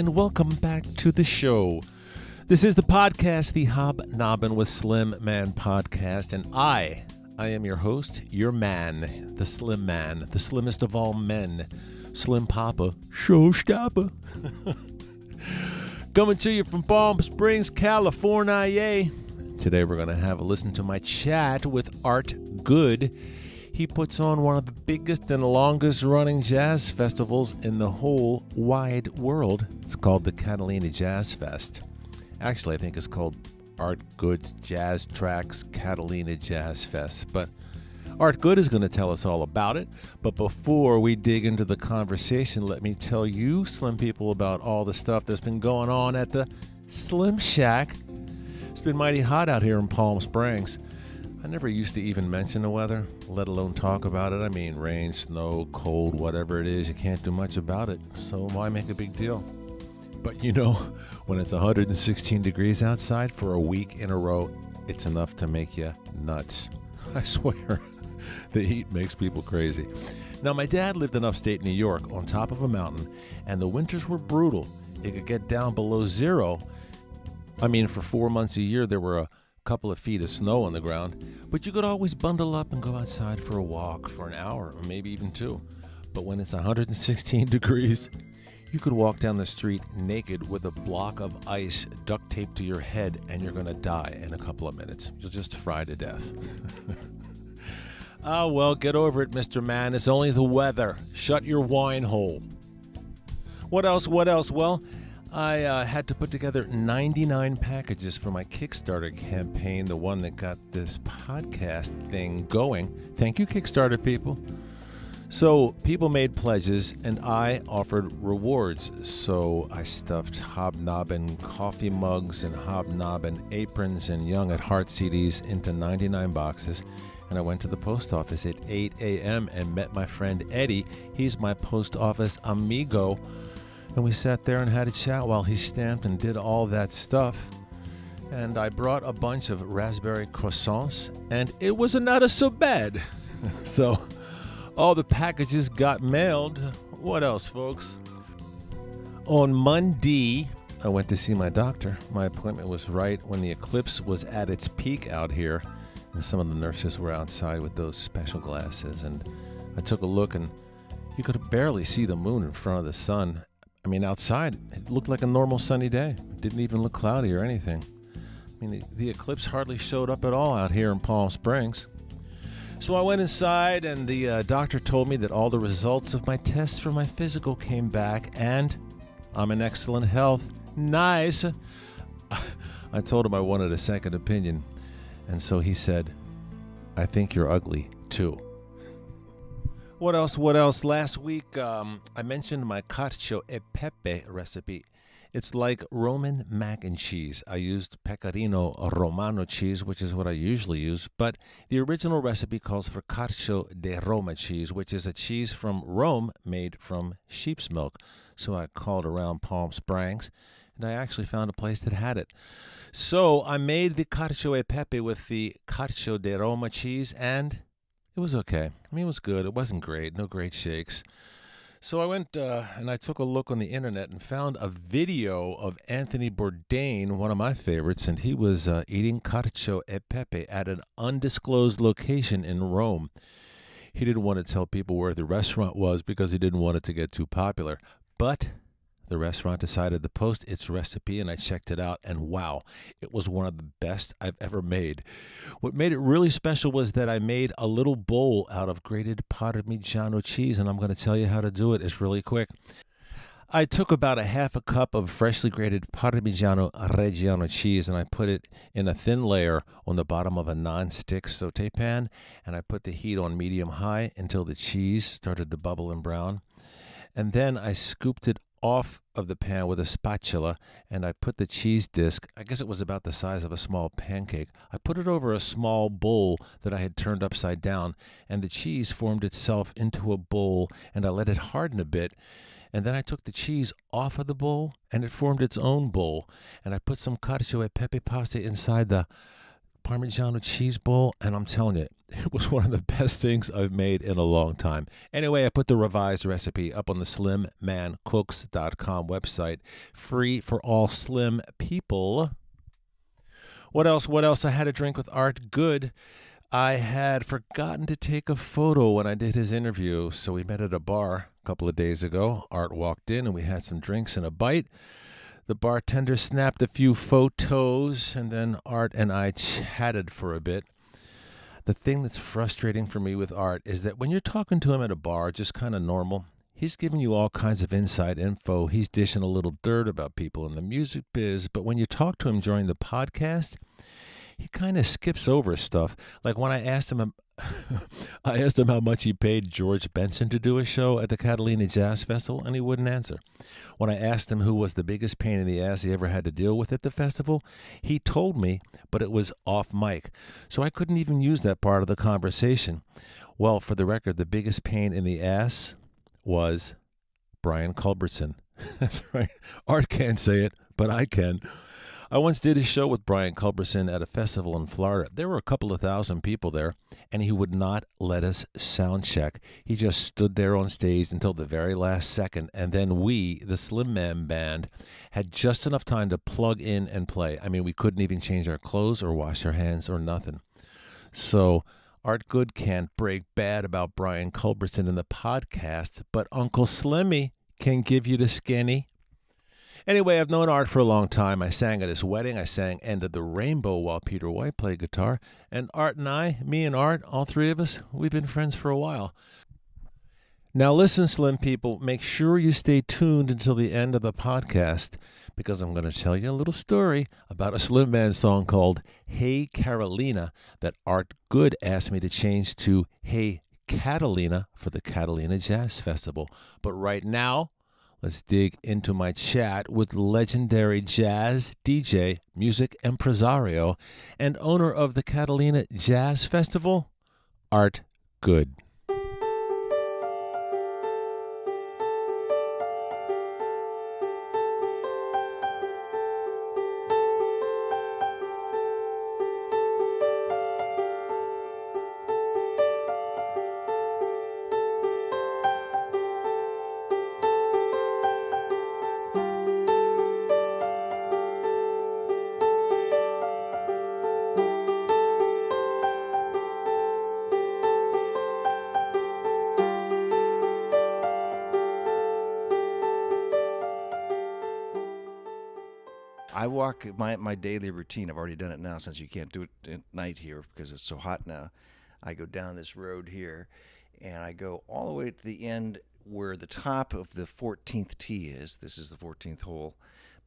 and welcome back to the show. This is the podcast, the Hobnobbin with Slim Man podcast, and I am your host, your man, the Slim Man, the slimmest of all men, Slim Papa, Showstopper. Coming to you from Palm Springs, California. Today we're going to have a listen to my chat with Art Good. He puts on one of the biggest and longest running jazz festivals in the whole wide world. It's called the Catalina Jazz Fest. Actually, I think it's called Art Good's Jazz Tracks Catalina Jazz Fest. But Art Good is going to tell us all about it. But before we dig into the conversation, let me tell you, Slim people, about all the stuff that's been going on at the Slim Shack. It's been mighty hot out here in Palm Springs. I never used to even mention the weather, let alone talk about it. I mean, rain, snow, cold, whatever it is, you can't do much about it. So why make a big deal? But you know, when it's 116 degrees outside for a week in a row, it's enough to make you nuts. I swear, the heat makes people crazy. Now, my dad lived in upstate New York on top of a mountain, and the winters were brutal. It could get down below zero. I mean, for 4 months a year, there were a couple of feet of snow on the ground, but you could always bundle up and go outside for a walk for an hour or maybe even two. But when it's 116 degrees, you could walk down the street naked with a block of ice duct taped to your head and you're going to die in a couple of minutes. You'll just fry to death. Oh, well, get over it, Mr. Man. It's only the weather. Shut your wine hole. What else? Well, I had to put together 99 packages for my Kickstarter campaign, the one that got this podcast thing going. Thank you, Kickstarter people. So people made pledges, and I offered rewards. So I stuffed Hobnobbin coffee mugs and Hobnobbin aprons and Young at Heart CDs into 99 boxes. And I went to the post office at 8 a.m. and met my friend Eddie. He's my post office amigo. And we sat there and had a chat while he stamped and did all that stuff. And I brought a bunch of raspberry croissants, and it was not so bad. So all the packages got mailed. What else, folks? On Monday, I went to see my doctor. My appointment was right when the eclipse was at its peak out here, and some of the nurses were outside with those special glasses. And I took a look, and you could barely see the moon in front of the sun. I mean, outside, it looked like a normal sunny day. It didn't even look cloudy or anything. I mean, the eclipse hardly showed up at all out here in Palm Springs. So I went inside, and the doctor told me that all the results of my tests for my physical came back, and I'm in excellent health. Nice. I told him I wanted a second opinion, and so he said, I think you're ugly, too. What else? Last week, I mentioned my cacio e pepe recipe. It's like Roman mac and cheese. I used pecorino romano cheese, which is what I usually use, but the original recipe calls for cacio de Roma cheese, which is a cheese from Rome made from sheep's milk. So I called around Palm Springs, and I actually found a place that had it. So I made the cacio e pepe with the cacio de Roma cheese, and it was okay. I mean, it was good. It wasn't great. No great shakes. So I went and I took a look on the internet and found a video of Anthony Bourdain, one of my favorites, and he was eating cacio e pepe at an undisclosed location in Rome. He didn't want to tell people where the restaurant was because he didn't want it to get too popular. But the restaurant decided to post its recipe, and I checked it out, and wow, it was one of the best I've ever made. What made it really special was that I made a little bowl out of grated Parmigiano cheese, and I'm going to tell you how to do it. It's really quick. I took about a half a cup of freshly grated Parmigiano Reggiano cheese, and I put it in a thin layer on the bottom of a non-stick sauté pan, and I put the heat on medium-high until the cheese started to bubble and brown. And then I scooped it off of the pan with a spatula, and I put the cheese disc, I guess it was about the size of a small pancake, I put it over a small bowl that I had turned upside down, and the cheese formed itself into a bowl, and I let it harden a bit, and then I took the cheese off of the bowl, and it formed its own bowl, and I put some cacio e pepe pasta inside the Parmigiano cheese bowl, and I'm telling you, it was one of the best things I've made in a long time. Anyway, I put the revised recipe up on the slimmancooks.com website, free for all slim people. What else? I had a drink with Art Good. I had forgotten to take a photo when I did his interview, so we met at a bar a couple of days ago. Art walked in, and we had some drinks and a bite. The bartender snapped a few photos, and then Art and I chatted for a bit. The thing that's frustrating for me with Art is that when you're talking to him at a bar, just kind of normal, he's giving you all kinds of inside info. He's dishing a little dirt about people in the music biz, but when you talk to him during the podcast, he kind of skips over stuff. Like when I asked him how much he paid George Benson to do a show at the Catalina Jazz Festival, and he wouldn't answer. When I asked him who was the biggest pain in the ass he ever had to deal with at the festival, he told me, but it was off mic, so I couldn't even use that part of the conversation. Well, for the record, the biggest pain in the ass was Brian Culbertson. That's right. Art can't say it, but I can. I once did a show with Brian Culbertson at a festival in Florida. There were a couple of thousand people there, and he would not let us sound check. He just stood there on stage until the very last second, and then we, the Slim Man Band, had just enough time to plug in and play. I mean, we couldn't even change our clothes or wash our hands or nothing. So Art Good can't break bad about Brian Culbertson in the podcast, but Uncle Slimmy can give you the skinny. Anyway, I've known Art for a long time. I sang at his wedding. I sang End of the Rainbow while Peter White played guitar. And Art and I, me and Art, all three of us, we've been friends for a while. Now listen, Slim people, make sure you stay tuned until the end of the podcast, because I'm going to tell you a little story about a Slim Man song called Hey Carolina that Art Good asked me to change to Hey Catalina for the Catalina Jazz Festival. But right now, let's dig into my chat with legendary jazz DJ, music impresario, and owner of the Catalina Jazz Festival, Art Good. I walk my daily routine. I've already done it now since you can't do it at night here because it's so hot now. I go down this road here, and I go all the way to the end where the top of the 14th tee is. This is the 14th hole,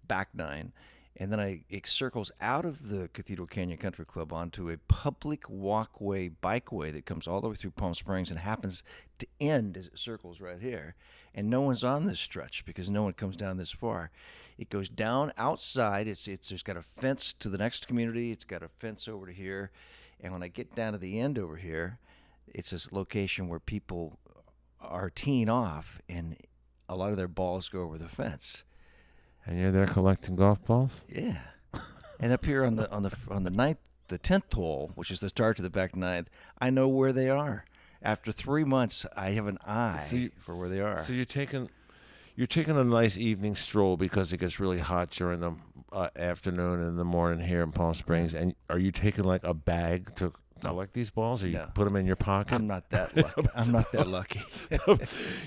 back nine. And then it circles out of the Cathedral Canyon Country Club onto a public walkway, bikeway that comes all the way through Palm Springs and happens to end as it circles right here. And no one's on this stretch because no one comes down this far. It goes down outside. There's got a fence to the next community. It's got a fence over to here. And when I get down to the end over here, it's this location where people are teeing off, and a lot of their balls go over the fence. And you're there collecting golf balls? Yeah. And up here on the ninth, the 10th hole, which is the start to the back ninth, I know where they are. After 3 months, I have an eye for where they are. So you're taking a nice evening stroll because it gets really hot during the afternoon and the morning here in Palm Springs. And are you taking like a bag to collect these balls, or you put them in your pocket? I'm not that lucky. I'm not that lucky.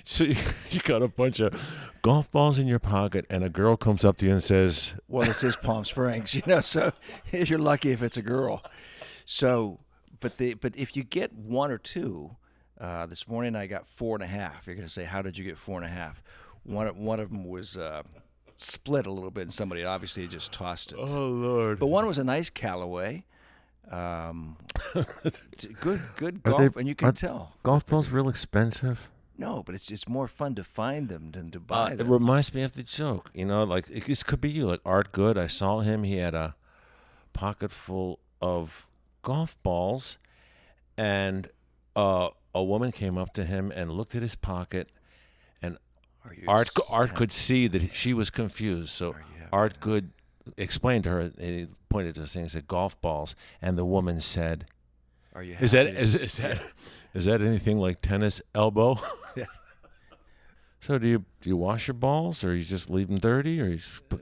So you got a bunch of golf balls in your pocket, and a girl comes up to you and says, "Well, this is Palm Springs, so you're lucky if it's a girl." So, but if you get one or two, this morning I got 4.5. You're going to say, "How did you get 4.5?" One of them was split a little bit, and somebody obviously just tossed it. Oh Lord! But one was a nice Callaway. Good golf, and you can tell. Golf balls real expensive? No, but it's more fun to find them than to buy them. It reminds me of the joke, like this could be you, like Art Good. I saw him; he had a pocket full of golf balls, and a woman came up to him and looked at his pocket, and Art could see that she was confused. So Art Good explained to her, he pointed to this thing and said golf balls, and the woman said, Are you "Is happy that to is that anything like tennis elbow?" Yeah. So do you wash your balls, or you just leave them dirty, or you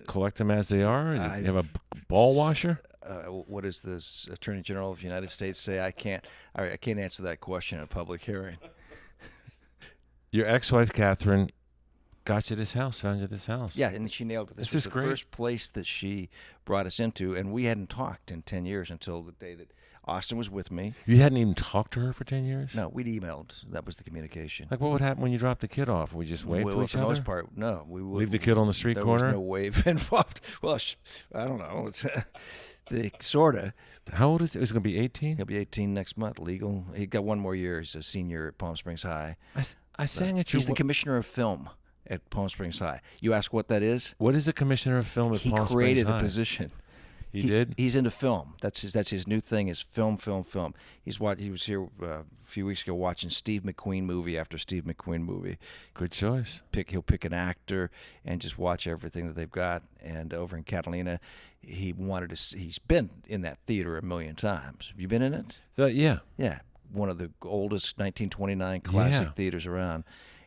collect them as they are, and you have a ball washer? What does the Attorney General of the United States say? I can't answer that question in a public hearing. Your ex-wife Catherine got you this house, found you this house. Yeah, and she nailed it. This was the great. first place that she brought us into, and we hadn't talked in 10 years until the day that Austin was with me. You hadn't even talked to her for 10 years? No, we'd emailed. That was the communication. Like, what would happen when you dropped the kid off? Would we just wave to each for other? the most part, no. We would Leave the kid on the street there corner? was no wave involved. Well, I don't know. It's sort of. How old is he? He's going to be 18? He'll be 18 next month, legal. He got one more year. He's a senior at Palm Springs High. I sang at your... He's the commissioner of film at Palm Springs High. You ask what that is? What is the commissioner of film at Palm Springs High? He created the position. He did? He's into film. That's his new thing is film. He was here a few weeks ago watching Steve McQueen movie after Steve McQueen movie. Good choice. He'll pick an actor and just watch everything that they've got. And over in Catalina, he's been in that theater a million times. Have you been in it? Yeah. Yeah. One of the oldest 1929 classic theaters around.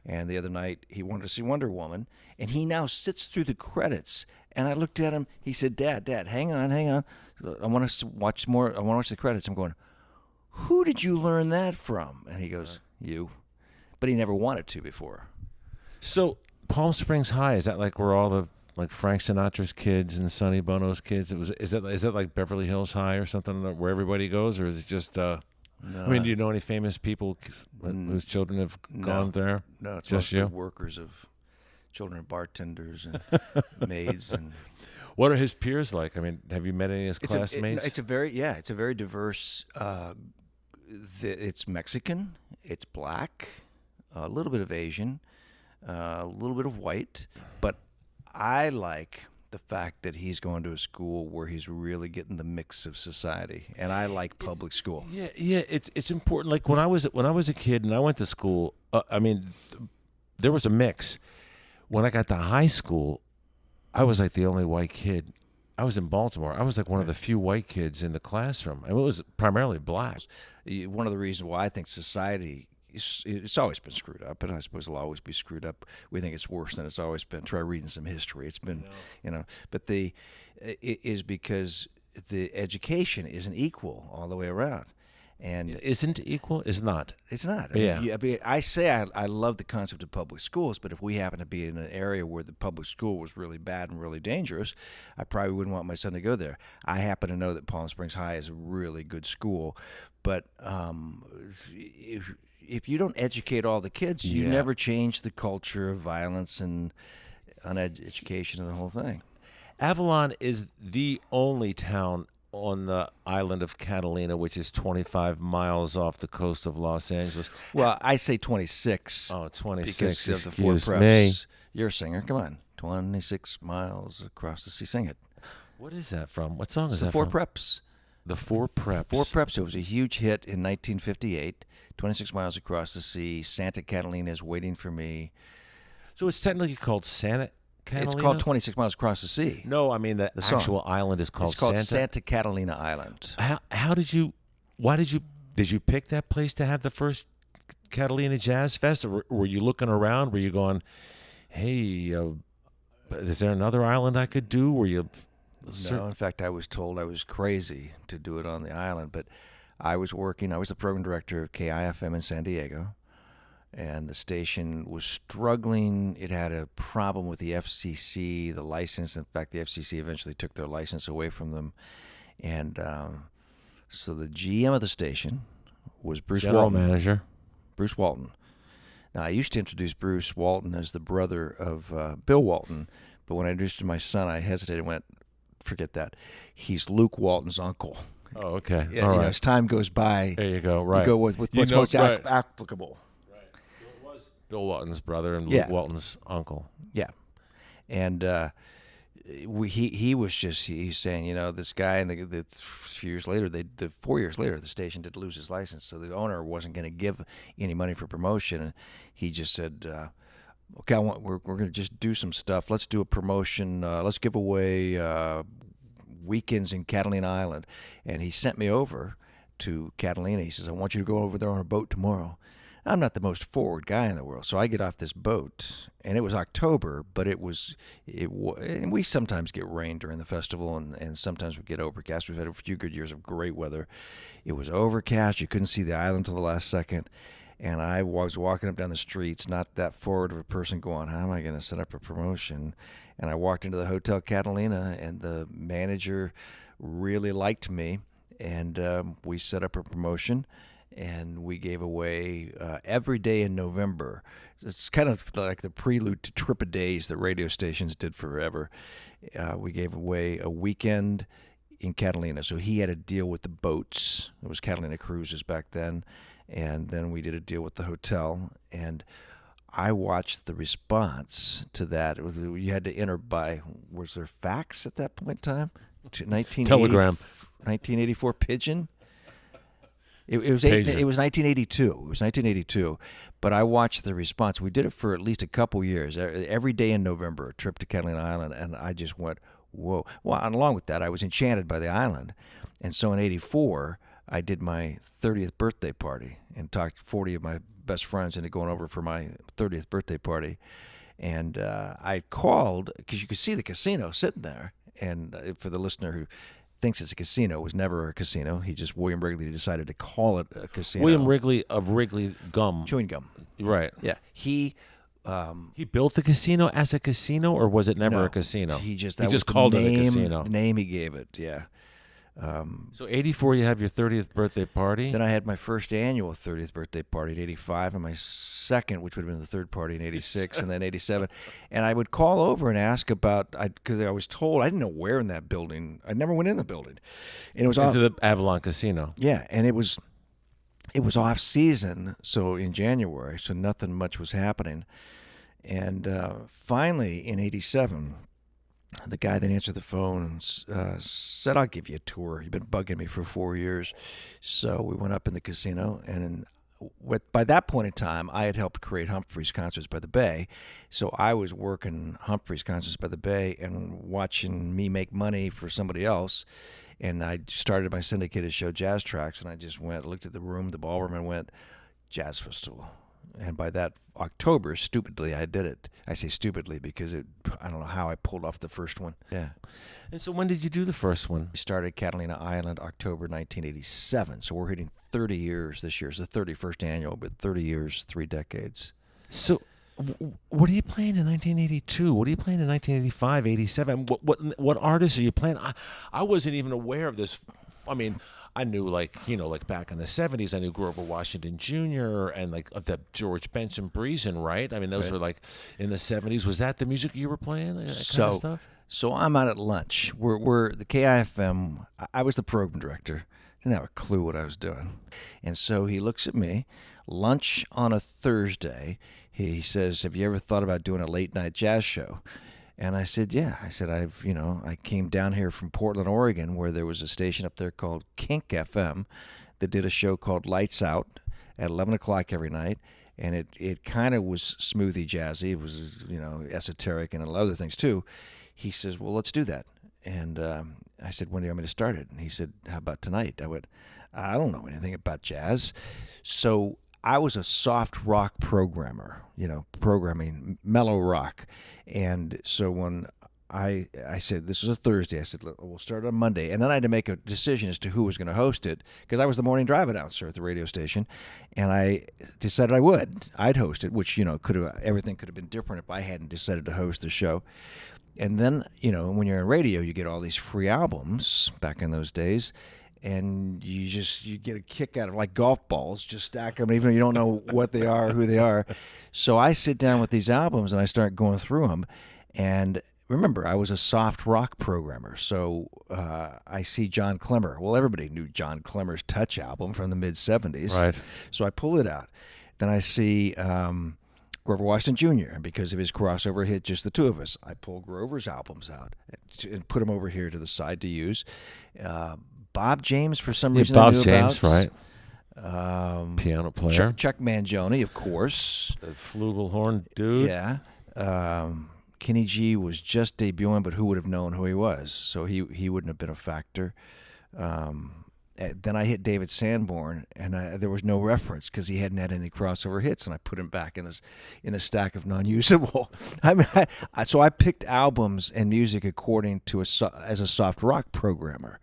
And the other night, he wanted to see Wonder Woman, and he now sits through the credits. And I looked at him. He said, Dad, hang on. I want to watch more. I want to watch the credits. I'm going, who did you learn that from? And he goes, you. But he never wanted to before. So Palm Springs High, is that like where all the like Frank Sinatra's kids and Sonny Bono's kids? Is that like Beverly Hills High or something where everybody goes, or is it just? No. I mean, do you know any famous people whose children have gone there? No, it's just mostly you. Workers of children of bartenders and maids and. What are his peers like? I mean, have you met any of his classmates? It's a very diverse. It's Mexican, it's black, a little bit of Asian, a little bit of white, but I like the fact that he's going to a school where he's really getting the mix of society, and I like public school. Yeah, it's important. Like when I was a kid and I went to school, I mean, there was a mix. When I got to high school, I was like the only white kid. I was in Baltimore. I was like one of the few white kids in the classroom. I mean, it was primarily black. One of the reasons why I think society it's always been screwed up, and I suppose it'll always be screwed up. We think it's worse than it's always been. Try reading some history. It's been, but it is because the education isn't equal all the way around. And it isn't equal? It's not. It's not. I mean, I say I love the concept of public schools, but if we happen to be in an area where the public school was really bad and really dangerous, I probably wouldn't want my son to go there. I happen to know that Palm Springs High is a really good school, but if you don't educate all the kids, you never change the culture of violence and uneducation of the whole thing. Avalon is the only town on the island of Catalina, which is 25 miles off the coast of Los Angeles. Well, I say 26. Oh, 26. Because of the four preps. You're a singer. Come on. 26 miles across the sea. Sing it. What is that from? What song is that the Four from? Preps. The Four Preps. Four Preps. It was a huge hit in 1958. 26 miles across the sea. Santa Catalina is waiting for me. So it's technically called Santa Catalina? It's called 26 miles across the sea. No, I mean the actual island is called Santa. It's called Santa Catalina Island. Why did you pick that place to have the first Catalina Jazz Festival? Were you looking around? Were you going, hey, is there another island I could do? Were you? No, in fact, I was told I was crazy to do it on the island, but I was the program director of KIFM in San Diego. And the station was struggling. It had a problem with the FCC, the license. In fact, the FCC eventually took their license away from them. And so the GM of the station was Bruce General Walton. Manager. Bruce Walton. Now, I used to introduce Bruce Walton as the brother of Bill Walton, but when I introduced him to my son, I hesitated and went, forget that. He's Luke Walton's uncle. Oh, okay. Yeah, All right. as time goes by, there you go. Right. You go with what's most applicable. Bill Walton's brother and Luke Walton's uncle. Yeah, and he's saying, this guy, and the 4 years later, the station did lose his license, so the owner wasn't going to give any money for promotion, and he just said, okay, we're going to just do some stuff. Let's do a promotion. Let's give away weekends in Catalina Island, and he sent me over to Catalina. He says, I want you to go over there on a boat tomorrow. I'm not the most forward guy in the world, so I get off this boat, and it was October, but and we sometimes get rain during the festival, and sometimes we get overcast. We've had a few good years of great weather. It was overcast. You couldn't see the island till the last second, and I was walking up down the streets, not that forward of a person, going, how am I going to set up a promotion? And I walked into the Hotel Catalina, and the manager really liked me, and we set up a promotion. And we gave away every day in November. It's kind of like the prelude to Trip-A-Days that radio stations did forever. We gave away a weekend in Catalina. So he had a deal with the boats. It was Catalina Cruises back then. And then we did a deal with the hotel. And I watched the response to that. You had to enter by, was there fax at that point in time? Telegram. 1984 pigeon? It was 1982. It was 1982, but I watched the response. We did it for at least a couple years. Every day in November, a trip to Catalina Island, and I just went, whoa. Well, and along with that, I was enchanted by the island, and so in '84, I did my 30th birthday party and talked 40 of my best friends into going over for my 30th birthday party, and I called because you could see the casino sitting there, and for the listener who thinks it's a casino. It was never a casino. William Wrigley decided to call it a casino. William Wrigley of Wrigley Gum. Chewing gum. Right. Yeah. He built the casino as a casino, or was it never a casino? He just called it a casino. The name he gave it, yeah. So 84, you have your 30th birthday party. Then I had my first annual 30th birthday party at 85, and my second, which would have been the third party in 86, and then 87. And I would call over and ask about, because I was told, I didn't know where in that building. I never went in the building. And it was into the Avalon Casino. Yeah, and it was off season, so in January, so nothing much was happening. And finally, in 87, the guy that answered the phone said, I'll give you a tour. You've been bugging me for 4 years. So we went up in the casino, and by that point in time, I had helped create Humphreys Concerts by the Bay. So I was working Humphreys Concerts by the Bay and watching me make money for somebody else. And I started my syndicated show, Jazz Tracks, and I just looked at the room, the ballroom, and went, Jazz Festival. And by that October, stupidly, I did it. I say stupidly because I don't know how I pulled off the first one. Yeah. And so when did you do the first one? We started Catalina Island October 1987. So we're hitting 30 years this year. It's the 31st annual, but 30 years, 3 decades. So what are you playing in 1982? What are you playing in 1985, 87? What artists are you playing? I wasn't even aware of this. I mean, I knew, like back in the 70s, I knew Grover Washington Jr. and the George Benson Breezen, right? I mean, those were like in the 70s. Was that the music you were playing? That kind of stuff? So I'm out at lunch. We're the KIFM. I was the program director. Didn't have a clue what I was doing. And so he looks at me, lunch on a Thursday. He says, have you ever thought about doing a late night jazz show? And I said, yeah. I said, I came down here from Portland, Oregon, where there was a station up there called Kink FM that did a show called Lights Out at 11 o'clock every night. And it kind of was smoothie jazzy. It was, esoteric and other things too. He says, well, let's do that. And I said, when do you want me to start it? And he said, how about tonight? I went, I don't know anything about jazz. So I was a soft rock programmer, programming mellow rock. And so when I said, this is a Thursday, I said, we'll start on Monday. And then I had to make a decision as to who was going to host it, because I was the morning drive announcer at the radio station. And I decided I'd host it, which, everything could have been different if I hadn't decided to host the show. And then, when you're on radio, you get all these free albums back in those days. And you get a kick out of, like golf balls, just stack them, even though you don't know what they are, who they are. So I sit down with these albums and I start going through them. And remember, I was a soft rock programmer. So I see John Clemmer. Well, everybody knew John Clemmer's Touch album from the mid-'70s. Right. So I pull it out. Then I see Grover Washington Jr., and because of his crossover hit, Just the Two of Us, I pull Grover's albums out and put them over here to the side to use. Bob James, for some reason, Bob I knew James, about. Right? Piano player. Chuck Mangione, of course. The flugelhorn dude. Yeah. Kenny G was just debuting, but who would have known who he was? So he wouldn't have been a factor. Then I hit David Sanborn, and there was no reference because he hadn't had any crossover hits, and I put him back in the stack of non-usable. I mean, so I picked albums and music according to as a soft rock programmer,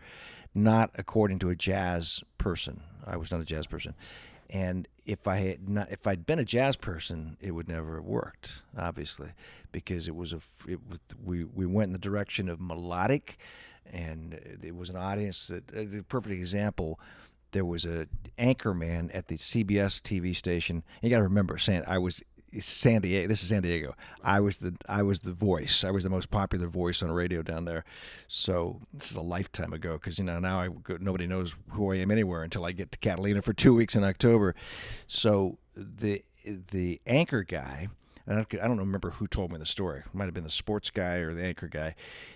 not according to a jazz person. I was not a jazz person, and if I'd been a jazz person, it would never have worked, obviously, because we went in the direction of melodic. And it was an audience that, a perfect example, there was a anchor man at the CBS TV station. You got to remember, I was San Diego. This is San Diego. I was the voice. I was the most popular voice on radio down there. So this is a lifetime ago, because now nobody knows who I am anywhere until I get to Catalina for 2 weeks in October. So the anchor guy. I don't remember who told me the story. It might have been the sports guy or the anchor guy.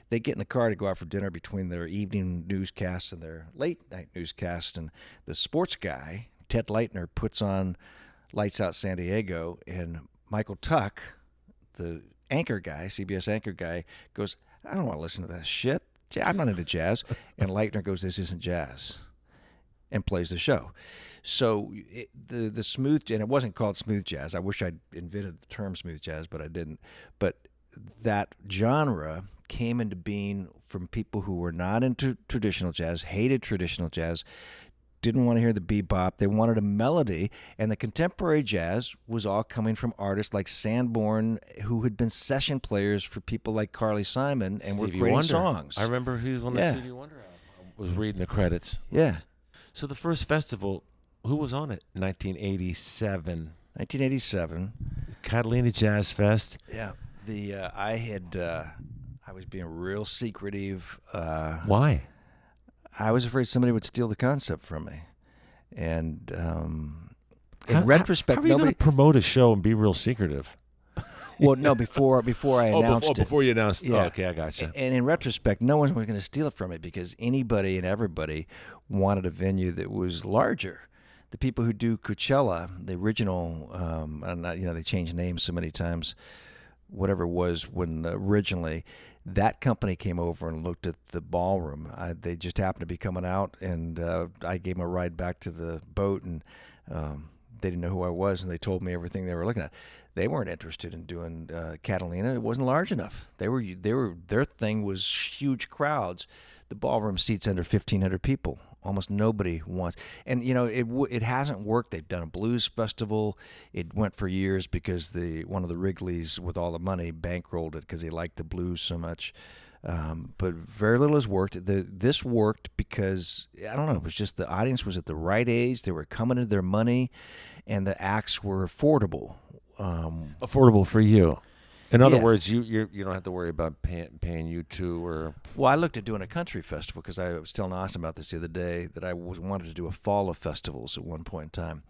They get in the car to go out for dinner between their evening newscasts and their late night newscast. And the sports guy, Ted Leitner, puts on Lights Out San Diego. And Michael Tuck, the anchor guy, CBS anchor guy, goes, I don't want to listen to that shit. I'm not into jazz. And Leitner goes, this isn't jazz, and plays the show. So the smooth, and it wasn't called smooth jazz. I wish I'd invented the term smooth jazz, but I didn't. But that genre came into being from people who were not into traditional jazz, hated traditional jazz, didn't want to hear the bebop. They wanted a melody, and the contemporary jazz was all coming from artists like Sanborn, who had been session players for people like Carly Simon, and were creating songs. I remember he was on the Stevie Wonder album. I was reading the credits. Yeah. So the first festival, who was on it? 1987. 1987. Catalina Jazz Fest. Yeah. I was being real secretive. Why? I was afraid somebody would steal the concept from me. And in retrospect, how are you going to promote a show and be real secretive? Well, no, before I announced it. Before you announced it. Yeah. Oh, okay, I got you. And in retrospect, no one was going to steal it from me, because anybody and everybody wanted a venue that was larger. The people who do Coachella, the original, they changed names so many times, whatever it was when originally, that company came over and looked at the ballroom. They just happened to be coming out, and I gave them a ride back to the boat, and they didn't know who I was, and they told me everything they were looking at. They weren't interested in doing Catalina. It wasn't large enough. Their thing was huge crowds. The ballroom seats under 1,500 people. Almost nobody wants. And it hasn't worked. They've done a blues festival. It went for years because one of the Wrigleys with all the money bankrolled it because they liked the blues so much. But very little has worked. This worked because, I don't know, it was just the audience was at the right age. They were coming into their money, and the acts were affordable. Affordable for you. In other words, you don't have to worry about paying U2 or. Well, I looked at doing a country festival, because I was telling Austin about this the other day, that I wanted to do a fall of festivals at one point in time.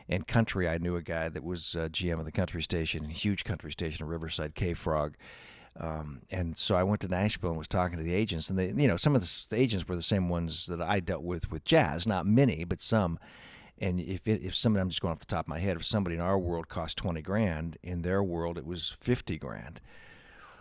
And country, I knew a guy that was GM of the country station, huge country station in Riverside, K-Frog. And so I went to Nashville and was talking to the agents, and they, some of the agents were the same ones that I dealt with jazz, not many, but some. And if somebody, I'm just going off the top of my head, if somebody in our world cost $20,000, in their world it was $50,000.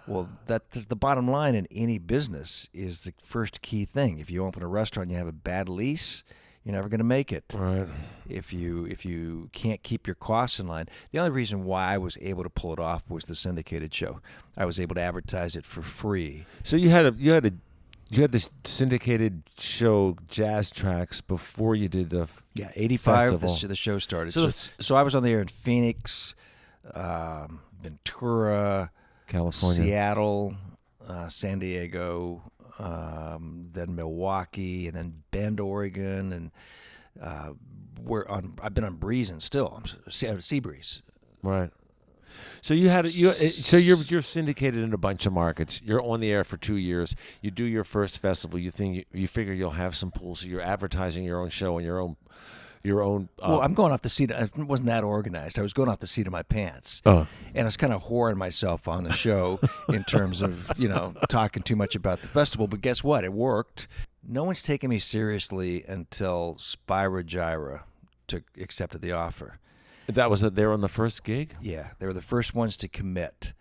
Well, that's the bottom line in any business, is the first key thing. If you open a restaurant and you have a bad lease, you're never going to make it. Right. If you can't keep your costs in line. The only reason why I was able to pull it off was the syndicated show. I was able to advertise it for free. So you had this syndicated show, Jazz Tracks, before you did the 85 festival. the show started. So I was on the air in Phoenix, Ventura, California, Seattle, San Diego, then Milwaukee, and then Bend, Oregon, and I've been on Breeze and still Seabreeze. Right. So you're syndicated in a bunch of markets. You're on the air for 2 years. You do your first festival. You figure you'll have some pull. So you're advertising your own show and your own. Well, I'm going off the seat. I wasn't that organized. I was going off the seat of my pants, and I was kind of whoring myself on the show in terms of talking too much about the festival. But guess what? It worked. No one's taken me seriously until Spyra Gyra accepted the offer. That was they were on the first gig? Yeah, they were the first ones to commit.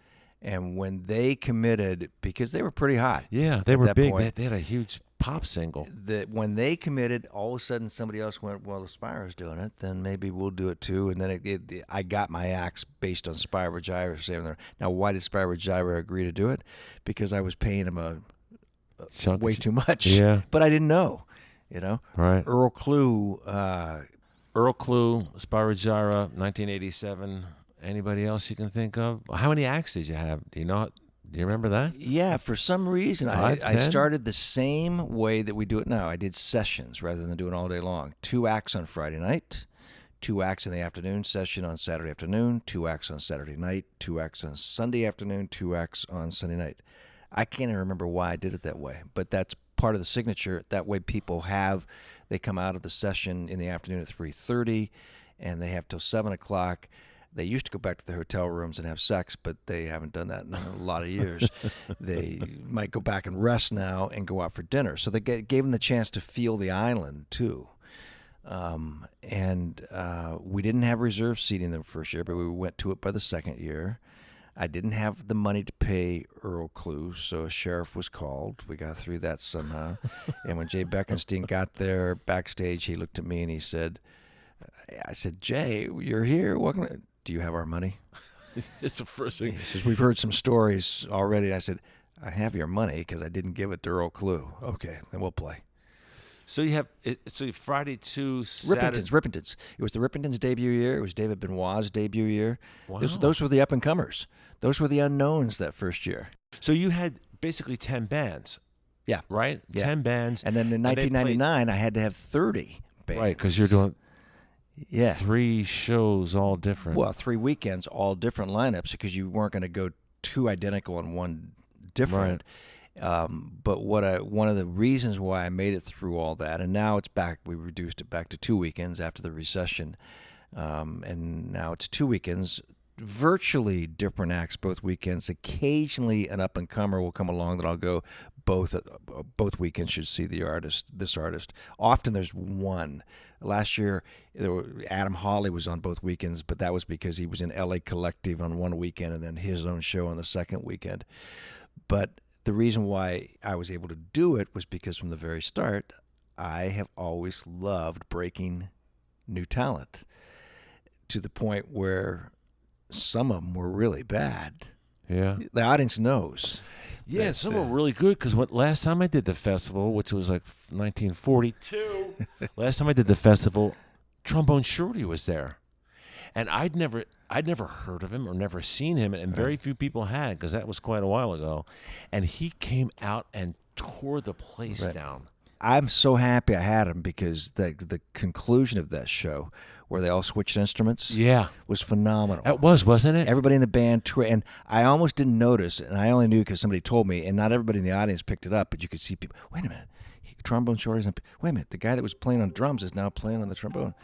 And when they committed, because they were pretty hot. Yeah, they at were that big. point, They had a huge pop single. that when they committed, all of a sudden somebody else went, well, if Spiro's doing it, then maybe we'll do it too. And then I got my acts based on Spyro Gyra. Now, why did Spyro Gyra agree to do it? Because I was paying him way too much. Yeah. But I didn't know, you know. Right. Earl Clue, Spyro Gyra, 1987. Anybody else you can think of? How many acts did you have? Do you know? Do you remember that? yeah, for some reason, I 10? started the same way that we do it now. I did sessions rather than doing all day long. 2 acts on Friday night, 2 acts in the afternoon session on Saturday afternoon, 2 acts on Saturday night, 2 acts on Sunday afternoon, 2 acts on Sunday night. I can't even remember why I did it that way, but that's part of the signature. That way people they come out of the session in the afternoon at 3:30, and they have till 7 o'clock. They used to go back to their hotel rooms and have sex, but they haven't done that in a lot of years. They might go back and rest now and go out for dinner. So they gave them the chance to feel the island, too. We didn't have reserve seating the first year, but we went to it by the second year. I didn't have the money to pay Earl Clue, so a sheriff was called. We got through that somehow. And when Jay Beckenstein got there backstage, he looked at me and he said, I said, Jay, you're here. Do you have our money? It's the first thing. He says, we've heard some stories already. And I said, I have your money because I didn't give it to Earl Clue. Okay, then we'll play. So you have Friday to Saturday. Rippingtons. It was the Rippingtons' debut year. It was David Benoit's debut year. Wow. Those were the up-and-comers. Those were the unknowns that first year. So you had basically 10 bands. Yeah. Right? Yeah. 10 bands. And then in 1999, I had to have 30 bands. Right, because you're doing 3 3 shows all different. Well, 3 weekends, all different lineups, because you weren't going to go 2 identical and 1 different. Right. But one of the reasons why I made it through all that, and now it's back, we reduced it back to 2 weekends after the recession, and now it's 2 weekends, virtually different acts both weekends. Occasionally an up-and-comer will come along that I'll go, both weekends should see this artist. Often there's one. Last year, Adam Hawley was on both weekends, but that was because he was in LA Collective on one weekend and then his own show on the second weekend. But the reason why I was able to do it was because from the very start, I have always loved breaking new talent to the point where some of them were really bad. Yeah. The audience knows. Yeah, some were really good because last time I did the festival, which was like 1942, last time I did the festival, Trombone Shorty was there. And I'd never heard of him or never seen him, and very few people had, because that was quite a while ago. And he came out and tore the place down. I'm so happy I had him, because the conclusion of that show, where they all switched instruments, was phenomenal. It was, wasn't it? Everybody in the band, and I almost didn't notice, and I only knew because somebody told me, and not everybody in the audience picked it up, but you could see people, wait a minute, Trombone Shorty's, wait a minute, the guy that was playing on drums is now playing on the trombone.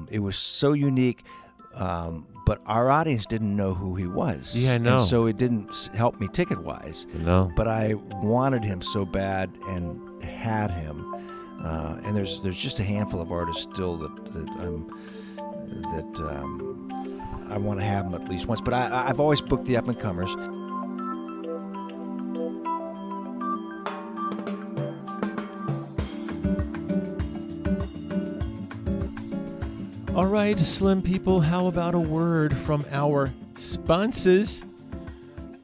It was so unique, but our audience didn't know who he was. Yeah, I know. And so it didn't help me ticket-wise. No. But I wanted him so bad and had him. And there's just a handful of artists still that I want to have them at least once. But I've always booked the up-and-comers. All right, Slim people, how about a word from our sponsors?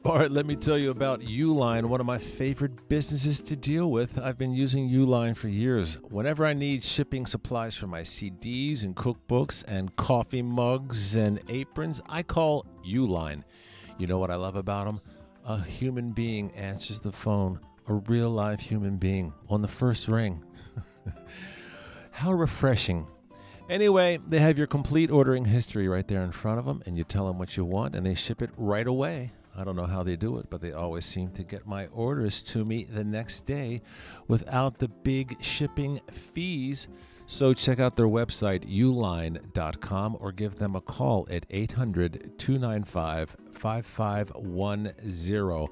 All right, let me tell you about Uline, one of my favorite businesses to deal with. I've been using Uline for years. Whenever I need shipping supplies for my CDs and cookbooks and coffee mugs and aprons, I call Uline. You know what I love about them? A human being answers the phone, a real live human being on the first ring. How refreshing. Anyway, they have your complete ordering history right there in front of them, and you tell them what you want, and they ship it right away. I don't know how they do it, but they always seem to get my orders to me the next day without the big shipping fees. So check out their website, uline.com, or give them a call at 800-295-5510.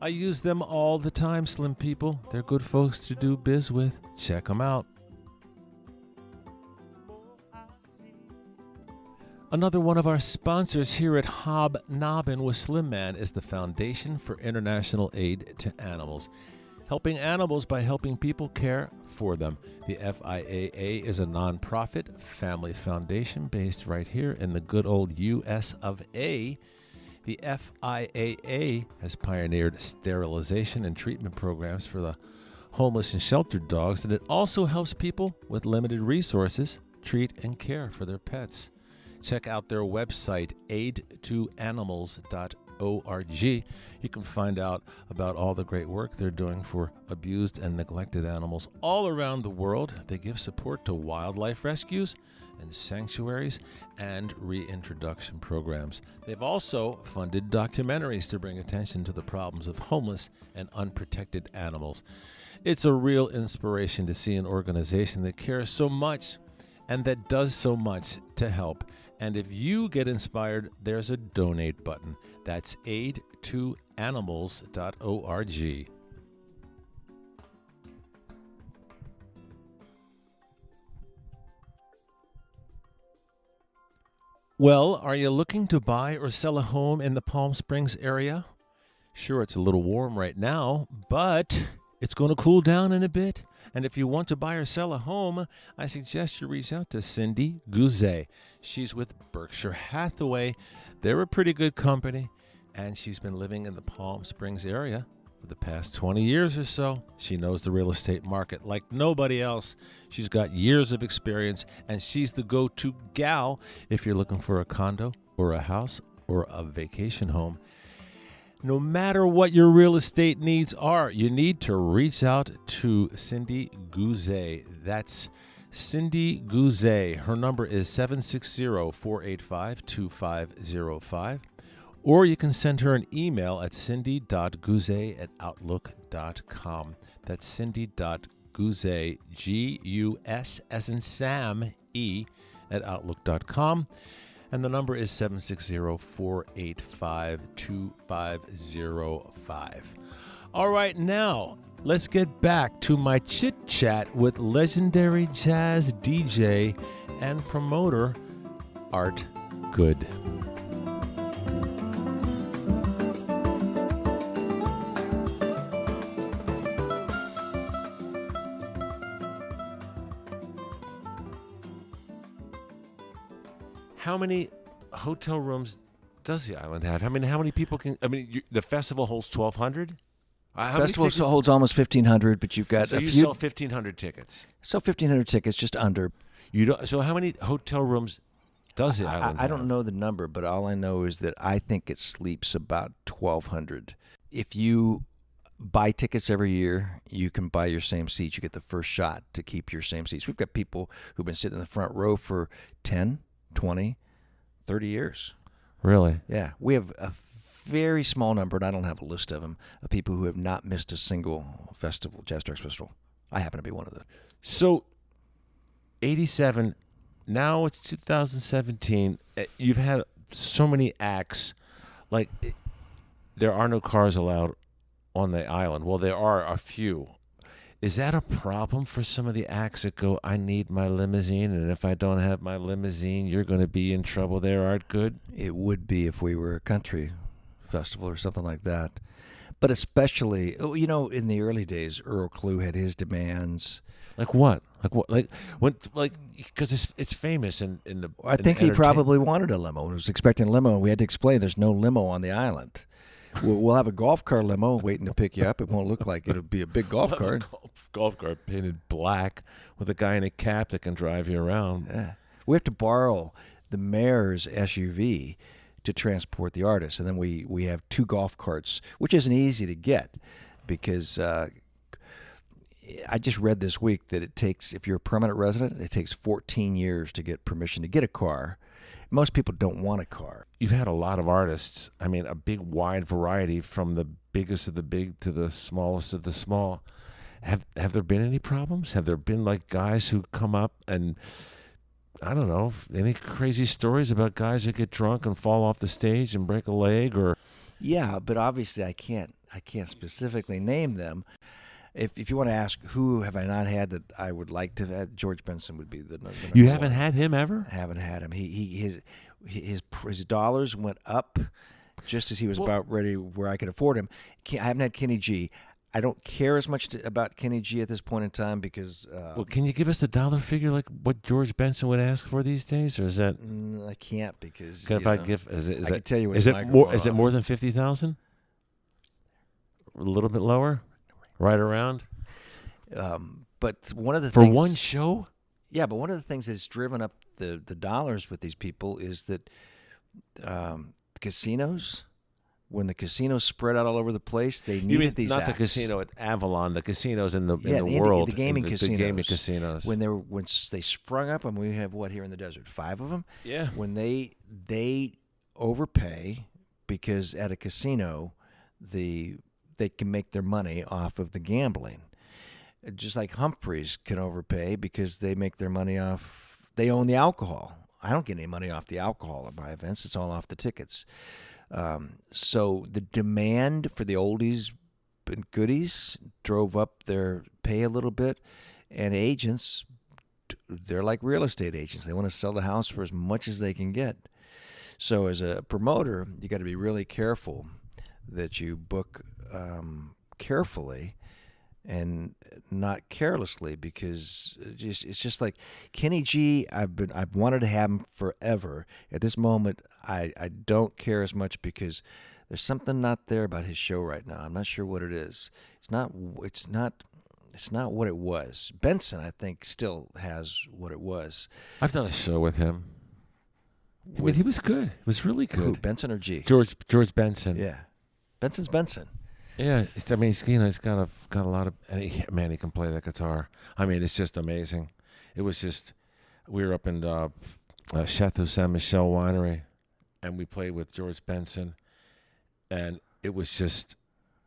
I use them all the time, Slim people. They're good folks to do biz with. Check them out. Another one of our sponsors here at Hobnobbin with Slim Man is the Foundation for International Aid to Animals, helping animals by helping people care for them. The FIAA is a nonprofit family foundation based right here in the good old U.S. of A. The FIAA has pioneered sterilization and treatment programs for the homeless and sheltered dogs, and it also helps people with limited resources treat and care for their pets. Check out their website, aidtoanimals.org. You can find out about all the great work they're doing for abused and neglected animals all around the world. They give support to wildlife rescues and sanctuaries and reintroduction programs. They've also funded documentaries to bring attention to the problems of homeless and unprotected animals. It's a real inspiration to see an organization that cares so much and that does so much to help. And if you get inspired, there's a donate button. That's aidtoanimals.org. Well, are you looking to buy or sell a home in the Palm Springs area? Sure, it's a little warm right now, but it's going to cool down in a bit. And if you want to buy or sell a home, I suggest you reach out to Cindy Gouze. She's with Berkshire Hathaway. They're a pretty good company, and she's been living in the Palm Springs area for the past 20 years or so. She knows the real estate market like nobody else. She's got years of experience, and she's the go-to gal if you're looking for a condo or a house or a vacation home. No matter what your real estate needs are, you need to reach out to Cindy Gouze. That's Cindy Gouze. Her number is 760-485-2505. Or you can send her an email at cindy.gouze@outlook.com. That's cindy.gouze, G-U-S as in Sam, E, at outlook.com. And the number is 760-485-2505. All right, now let's get back to my chit-chat with legendary jazz DJ and promoter Art Good. How many hotel rooms does the island have? How many people can? The festival holds 1,200. Festival holds almost 1,500, but you've got so you sell 1,500 tickets. So 1,500 tickets, just under. You don't. So how many hotel rooms does the island have? I don't know the number, but all I know is that I think it sleeps about 1,200. If you buy tickets every year, you can buy your same seats. You get the first shot to keep your same seats. We've got people who've been sitting in the front row for 10, 20, 30 years. Really? Yeah. We have a very small number, and I don't have a list of them, of people who have not missed a single festival, Jazz Stars Festival. I happen to be one of them. So, 87, now it's 2017. You've had so many acts. Like, there are no cars allowed on the island. Well, there are a few. Is that a problem for some of the acts that go, I need my limousine, and if I don't have my limousine, you're going to be in trouble there, Art Good? It would be if we were a country festival or something like that. But especially, in the early days, Earl Klugh had his demands. Like what? Because it's famous in the. I think he probably wanted a limo. He was expecting a limo, and we had to explain there's no limo on the island. We'll have a golf car limo waiting to pick you up. It won't look like it'll be a big golf cart. Golf cart painted black with a guy in a cap that can drive you around. Yeah. We have to borrow the mayor's SUV to transport the artists, and then we have 2 golf carts, which isn't easy to get because I just read this week that it takes, if you're a permanent resident, it takes 14 years to get permission to get a car. Most people don't want a car. You've had a lot of artists. I mean, a big, wide variety from the biggest of the big to the smallest of the small. Have there been any problems? Have there been like guys who come up and, I don't know, any crazy stories about guys that get drunk and fall off the stage and break a leg or? Yeah, but obviously I can't specifically name them. If you want to ask who have I not had that I would like to have, George Benson would be the number You haven't one. had him ever? I haven't had him. his dollars went up just as he was about ready where I could afford him. I haven't had Kenny G. I don't care as much about Kenny G at this point in time because. Well, can you give us the dollar figure like what George Benson would ask for these days, or is that? I can't because. If I give, I can tell you what is it more? Is it more than 50,000? A little bit lower, right around. But one of the for things, one show. Yeah, but one of the things that's driven up the dollars with these people is that casinos. When the casinos spread out all over the place, they needed these not acts. the casino at Avalon, the casinos in the the world, the gaming casinos. The gaming casinos. When they sprung up, and we have what here in the desert, 5 of them. Yeah. When they overpay because at a casino, they can make their money off of the gambling. Just like Humphreys can overpay because they make their money off. They own the alcohol. I don't get any money off the alcohol at my events. It's all off the tickets. So the demand for the oldies and goodies drove up their pay a little bit, and agents, they're like real estate agents. They want to sell the house for as much as they can get. So as a promoter, you got to be really careful that you book carefully and not carelessly, because it's just like Kenny G. I've wanted to have him forever. At this moment, I don't care as much because there's something not there about his show right now. I'm not sure what it is. It's not what it was. Benson, I think, still has what it was. I've done a show with him. I mean, he was good. It was really good. Who, Benson or G? George Benson. Yeah, Benson's Benson. Yeah, he's got a lot of, and he can play that guitar. I mean, it's just amazing. It was just, we were up in Chateau Saint Michel Winery, and we played with George Benson, and it was just,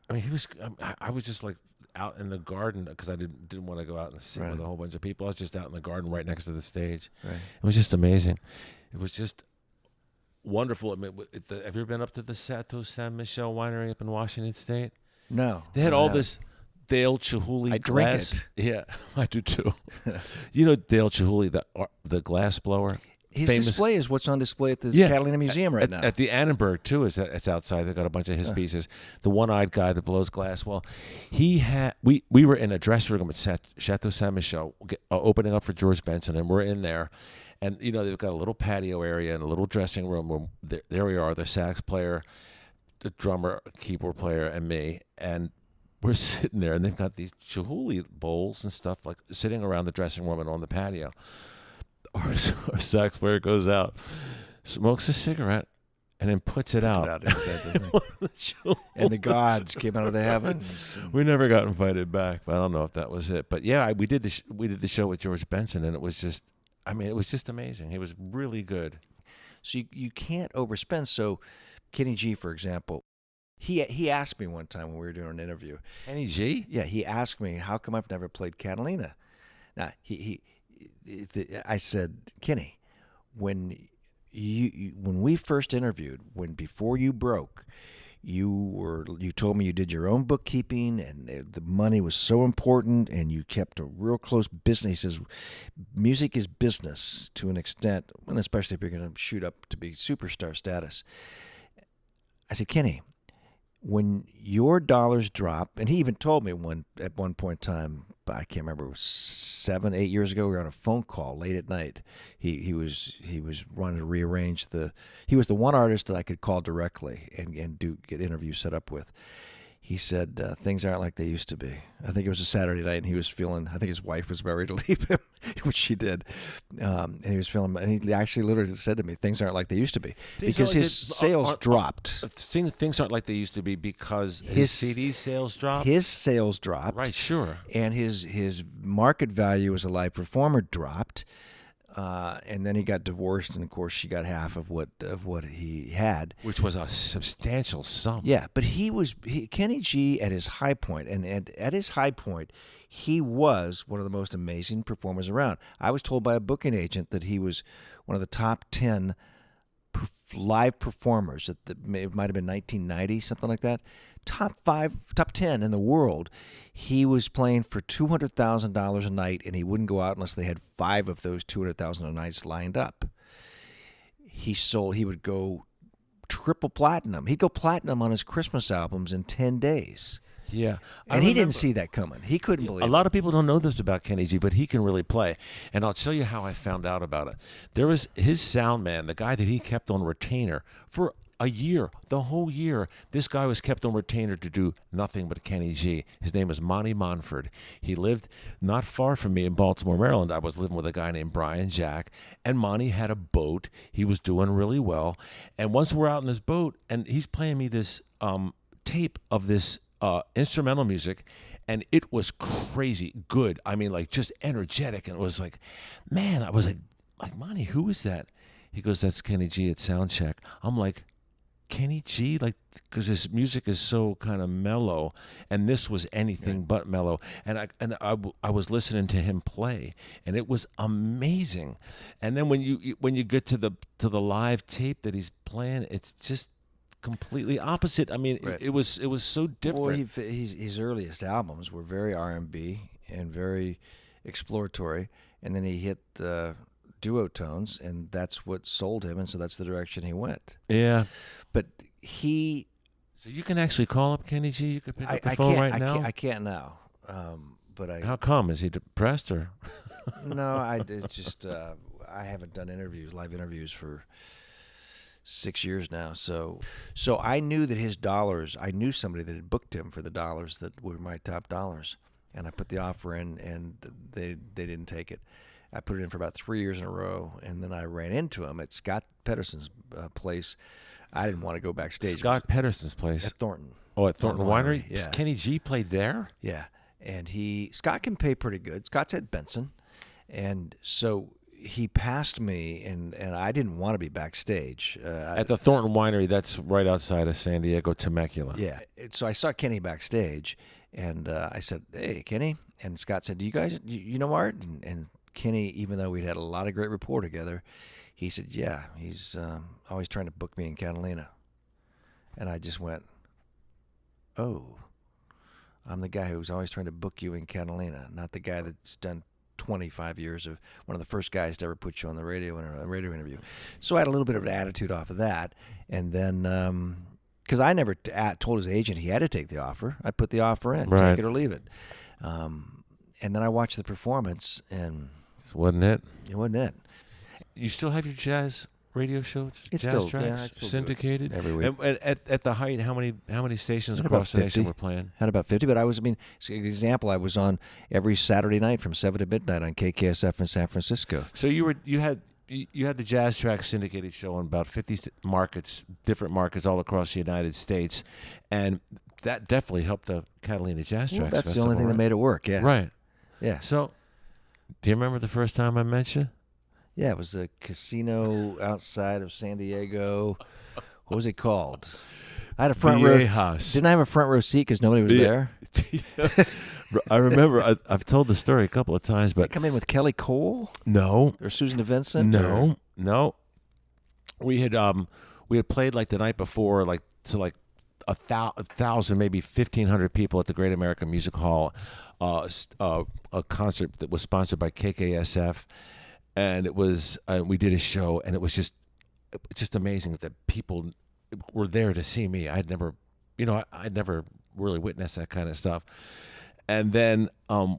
I mean, I was just like out in the garden because I didn't want to go out and sit with a whole bunch of people. I was just out in the garden right next to the stage. Right. It was just amazing. It was just wonderful. I mean, have you ever been up to the Chateau Saint Michel Winery up in Washington State? No. They had all this Dale Chihuly I glass. drink it. Yeah, I do too. You know Dale Chihuly, the glass blower? His display is what's on display at the Catalina Museum right now. At the Annenberg, too, it's outside. They've got a bunch of his pieces. The one-eyed guy that blows glass. Well, we were in a dressing room at Chateau Saint Michel, opening up for George Benson, and we're in there. And, you know, they've got a little patio area and a little dressing room. Where there we are, the sax player, the drummer, keyboard player, and me. And we're sitting there, and they've got these Chihuly bowls and stuff like sitting around the dressing room and on the patio. Our sax player goes out, smokes a cigarette, and then puts it out. And the gods came out of the heavens. We never got invited back, but I don't know if that was it. But yeah, we did the show with George Benson, and it was just, I mean, it was just amazing. He was really good. So you can't overspend. So Kenny G, for example, he asked me one time when we were doing an interview. Kenny G? Yeah, he asked me, how come I've never played Catalina? Now, I said, Kenny, when we first interviewed, before you broke, you told me you did your own bookkeeping and the money was so important and you kept a real close business. He says, music is business to an extent, and especially if you're going to shoot up to be superstar status. I said, Kenny, when your dollars drop, and he even told me at one point in time, I can't remember, 7-8 years ago, we were on a phone call late at night. He was wanting to rearrange he was the one artist that I could call directly and get interviews set up with. He said, things aren't like they used to be. I think it was a Saturday night, and he was feeling, I think his wife was about ready to leave him, which she did. And he was feeling, and he actually literally said to me, things aren't like they used to be. Because his sales dropped. Things aren't like they used to be because his CD sales dropped? His sales dropped. Right, sure. And his market value as a live performer dropped. And then he got divorced, and of course she got half of what he had, which was a substantial sum. Yeah, but Kenny G at his high point, and at his high point, he was one of the most amazing performers around. I was told by a booking agent that he was one of the top 10 live performers. It might have been 1990, something like that. Top 10 in the world. He was playing for $200,000 a night, and he wouldn't go out unless they had 5 of those $200,000 a nights lined up. he would go triple platinum. He'd go platinum on his Christmas albums in 10 days. Yeah. And he didn't see that coming. He couldn't believe it. A lot of people don't know this about Kenny G, but he can really play. And I'll tell you how I found out about it. There was his sound man, the guy that he kept on retainer for a year, the whole year. This guy was kept on retainer to do nothing but Kenny G. His name was Monty Monford. He lived not far from me in Baltimore, Maryland. I was living with a guy named Brian Jack, and Monty had a boat. He was doing really well. And once we're out in this boat, and he's playing me this tape of this instrumental music, and it was crazy good. I mean, like, just energetic. And it was like, man, I was like, Monty, who is that? He goes, that's Kenny G at Soundcheck. I'm like, Kenny G? Like, because his music is so kind of mellow, and this was anything but mellow. And I was listening to him play, and it was amazing. And then when you get to the live tape that he's playing, it's just completely opposite. I mean, Right. it was so different. Well, his earliest albums were very R&B and very exploratory, and then he hit the duo tones, and that's what sold him, and so that's the direction he went. Yeah. But So you can actually call up Kenny G. You could pick up the I phone can't, right now. I can't now. But I How come? Is he depressed or? no, it's just I haven't done live interviews for 6 years now. So I knew that his dollars. I knew somebody that had booked him for the dollars that were my top dollars, and I put the offer in, and they didn't take it. I put it in for about 3 years in a row, and then I ran into him at Scott Pedersen's place. I didn't want to go backstage. Scott Pedersen's place. At Thornton. Oh, at Thornton Winery? Yeah. Kenny G played there? Yeah. And Scott can pay pretty good. Scott's at Benson. And so he passed me, and I didn't want to be backstage. At the Thornton Winery, that's right outside of San Diego, Temecula. Yeah. So I saw Kenny backstage, and I said, hey, Kenny. And Scott said, do you guys, you know Art? And Kenny, even though we'd had a lot of great rapport together, he said, yeah, he's always trying to book me in Catalina. And I just went, oh, I'm the guy who's always trying to book you in Catalina, not the guy that's done 25 years of one of the first guys to ever put you on the radio in a radio interview. So I had a little bit of an attitude off of that. And then, because I never told his agent he had to take the offer. I put the offer in, Right. take it or leave it. And then I watched the performance, and Wasn't it? it wasn't it. You still have your jazz radio show? It's jazz still- tracks yeah, I still do it syndicated every week. And at the height, how many stations About across the nation 50. were playing? Had about 50, but as an example, I was on every Saturday night from 7 to midnight on KKSF in San Francisco. So you had the Jazz Tracks syndicated show in about 50 markets, different markets all across the United States, and that definitely helped the Catalina Jazz Tracks That's Festival, the only thing that right? made it work, yeah. Right. Yeah. So, do you remember the first time I met you? Yeah, it was a casino outside of San Diego. What was it called? I had a front row. Viejas. Didn't I have a front row seat because nobody was there? I remember. I've told the story a couple of times, Did I but come in with Kelly Cole no, or Susan DeVincent? or- no. We had played like the night before, like to like a thousand, maybe 1,500 people at the Great American Music Hall, a concert that was sponsored by KKSF, and it was we did a show, and it was just amazing that people were there to see me. I'd never really witnessed that kind of stuff. And then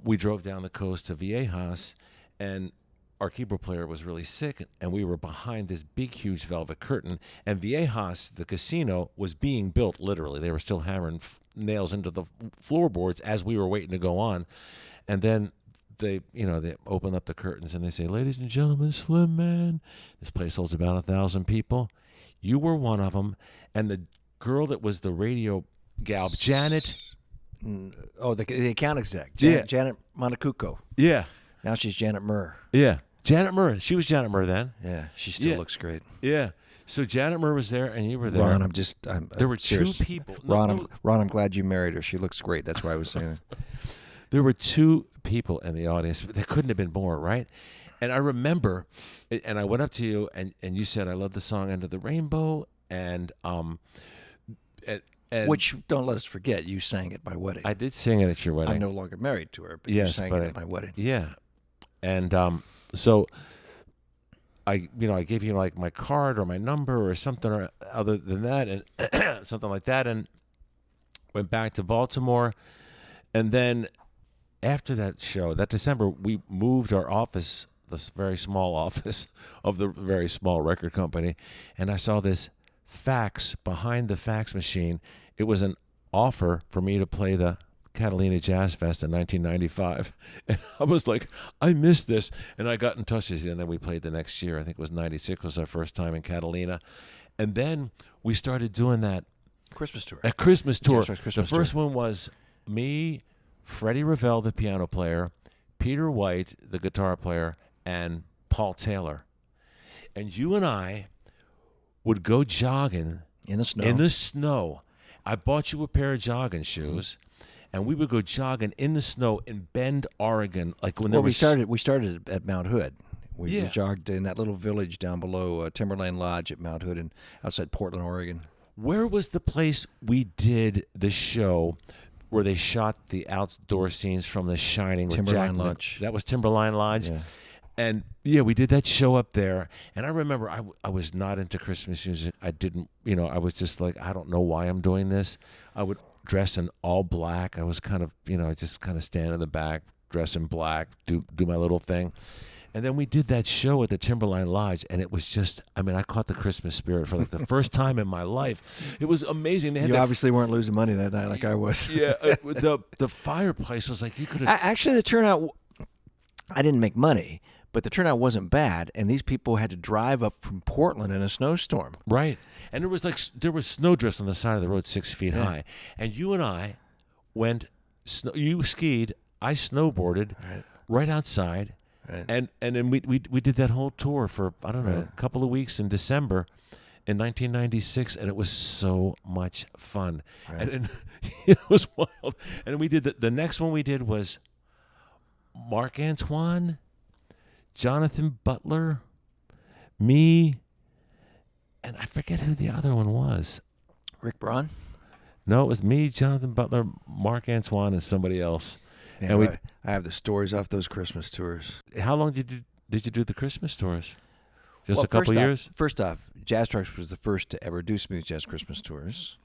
we drove down the coast to Viejas, and our keyboard player was really sick, and we were behind this big, huge velvet curtain. And Viejas, the casino, was being built literally. They were still hammering nails into the floorboards as we were waiting to go on. And then they open up the curtains and they say, "Ladies and gentlemen, Slim Man." This place holds about 1,000 people. You were one of them, and the girl that was the radio gal, Janet. Oh, the account exec. Yeah. Janet Monacuco. Yeah, Now she's Janet Murr. yeah. Janet Murr. She was Janet Murr then. Yeah, she still Yeah. looks great. Yeah. So Janet Murr was there, and you were there. Ron, There were serious. two people. Ron, I'm glad you married her. She looks great. That's why I was saying that. There were two people in the audience. There couldn't have been more, right? And I remember, and I went up to you, and you said, "I love the song Under the Rainbow," and Which, don't let us forget, you sang at my wedding. I did sing it at your wedding. I'm no longer married to her, but Yes, you sang but it at my wedding. Yeah. And so I gave you like my card or my number or something or other than that, and something like that, and went back to Baltimore. And then after that show, that December, we moved our office, this very small office of the very small record company, and I saw this fax behind the fax machine. It was an offer for me to play the Catalina Jazz Fest in 1995. And I was like, I missed this. And I got in touch with you, and then we played the next year. I think it was 96 was our first time in Catalina. And then we started doing that Christmas tour. a Christmas tour. Christmas The first tour. one was me, Freddie Ravel, the piano player, Peter White, the guitar player, and Paul Taylor. And you and I would go jogging In the snow. in the snow. I bought you a pair of jogging shoes, and we would go jogging in the snow in Bend, Oregon. Like when there we was started at Mount Hood. We Yeah. jogged in that little village down below Timberline Lodge at Mount Hood, and outside Portland, Oregon. Where was the place we did the show where they shot the outdoor scenes from The Shining with Timberline Jack Nicholson? Lodge. That was Timberline Lodge. Yeah. And yeah, we did that show up there. And I remember I was not into Christmas music. I didn't, I was just like, I don't know why I'm doing this. I would dress in all black. I was kind of, I just kind of stand in the back, dress in black, do my little thing. And then we did that show at the Timberline Lodge, and it was just, I caught the Christmas spirit for like the first time in my life. It was amazing. They had You that obviously weren't losing money that night like I was. yeah, the fireplace was like you could have. Actually, the turnout, I didn't make money, but the turnout wasn't bad, and these people had to drive up from Portland in a snowstorm. Right. And there was snowdrifts on the side of the road 6 feet Yeah. high. And you and I went, you skied, I snowboarded right outside. Right. And then we did that whole tour for, I don't know, Right. a couple of weeks in December in 1996. And it was so much fun. Right. And it was wild. And we did, the next one we did was Mark Antoine, Jonathan Butler, me, and I forget who the other one was. Rick Braun? No, it was me, Jonathan Butler, Mark Antoine, and somebody else. Yeah, And we, I have the stories off those Christmas tours. how long did you do the Christmas tours? Just Well, a couple years? First off, Jazz Trucks was the first to ever do Smooth Jazz Christmas tours.